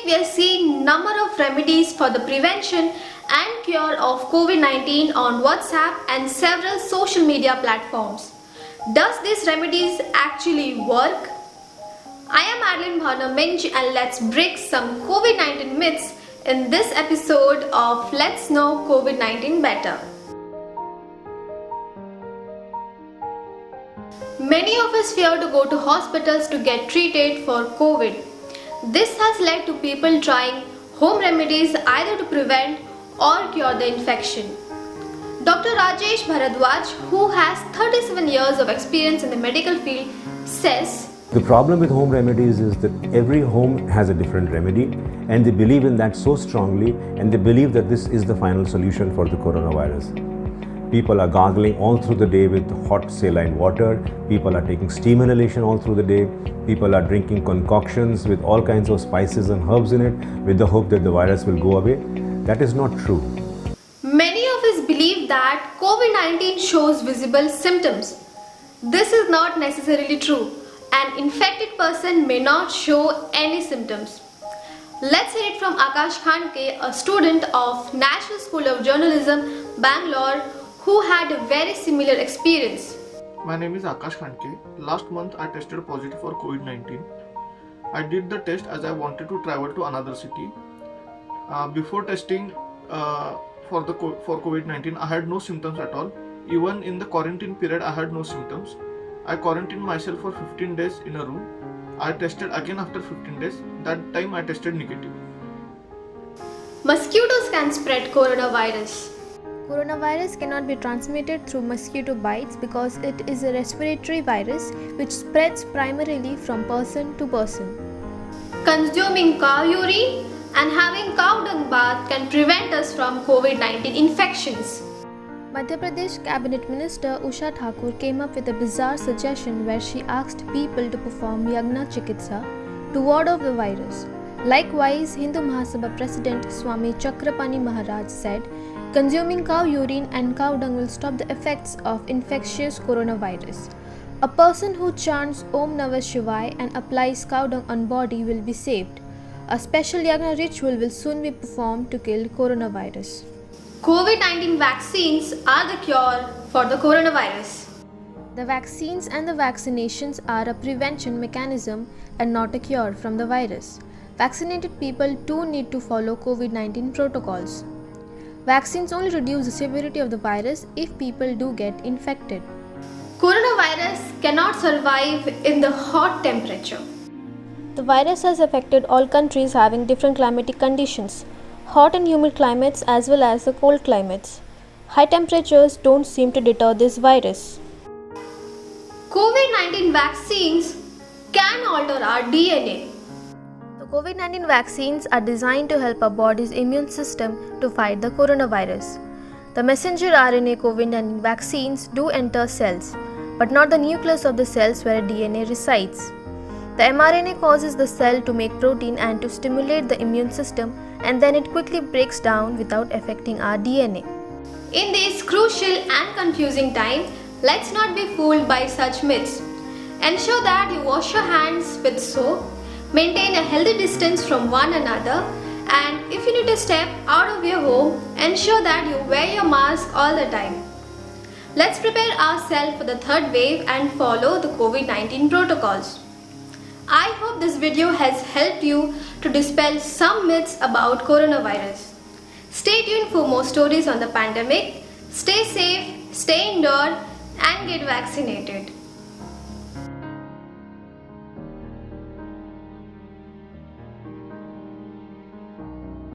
pandemic, we are seeing number of remedies for the prevention and cure of COVID-19 on WhatsApp and several social media platforms. Does these remedies actually work? I am Madeline Bhana Minj and let's break some COVID-19 myths in this episode of Let's Know COVID-19 Better. Many of us fear to go to hospitals to get treated for COVID. This has led to people trying home remedies either to prevent or cure the infection. Dr. Rajesh Bharadwaj, who has 37 years of experience in the medical field, says, the problem with home remedies is that every home has a different remedy and they believe in that so strongly and they believe that this is the final solution for the coronavirus. People are gargling all through the day with hot saline water. People are taking steam inhalation all through the day. People are drinking concoctions with all kinds of spices and herbs in it with the hope that the virus will go away. That is not true. Many of us believe that COVID-19 shows visible symptoms. This is not necessarily true. An infected person may not show any symptoms. Let's hear it from Akash Khandke, a student of National School of Journalism, Bangalore, who had a very similar experience. My name is Akash Khandke. Last month I tested positive for COVID-19. I did the test as I wanted to travel to another city. Before testing for COVID-19, I had no symptoms at all. Even in the quarantine period, I had no symptoms. I quarantined myself for 15 days in a room. I tested again after 15 days. That time I tested negative. Mosquitoes can spread coronavirus. Coronavirus cannot be transmitted through mosquito bites because it is a respiratory virus which spreads primarily from person to person. Consuming cow urine and having cow dung bath can prevent us from COVID-19 infections. Madhya Pradesh Cabinet Minister Usha Thakur came up with a bizarre suggestion where she asked people to perform Yagna Chikitsa to ward off the virus. Likewise, Hindu Mahasabha President Swami Chakrapani Maharaj said, consuming cow urine and cow dung will stop the effects of infectious coronavirus. A person who chants Om Namah Shivaya and applies cow dung on body will be saved. A special yagna ritual will soon be performed to kill coronavirus. COVID-19 vaccines are the cure for the coronavirus. The vaccines and the vaccinations are a prevention mechanism and not a cure from the virus. Vaccinated people too need to follow COVID-19 protocols. Vaccines only reduce the severity of the virus if people do get infected. Coronavirus cannot survive in the hot temperature. The virus has affected all countries having different climatic conditions, hot and humid climates as well as the cold climates. High temperatures don't seem to deter this virus. COVID-19 vaccines can alter our DNA. The COVID-19 vaccines are designed to help our body's immune system to fight the coronavirus. The messenger RNA COVID-19 vaccines do enter cells, but not the nucleus of the cells where DNA resides. The mRNA causes the cell to make protein and to stimulate the immune system, and then it quickly breaks down without affecting our DNA. In this crucial and confusing time, let's not be fooled by such myths. Ensure that you wash your hands with soap, maintain a healthy distance from one another, and if you need to step out of your home, ensure that you wear your mask all the time. Let's prepare ourselves for the third wave and follow the COVID-19 protocols. I hope this video has helped you to dispel some myths about coronavirus. Stay tuned for more stories on the pandemic. Stay safe, stay indoors, and get vaccinated.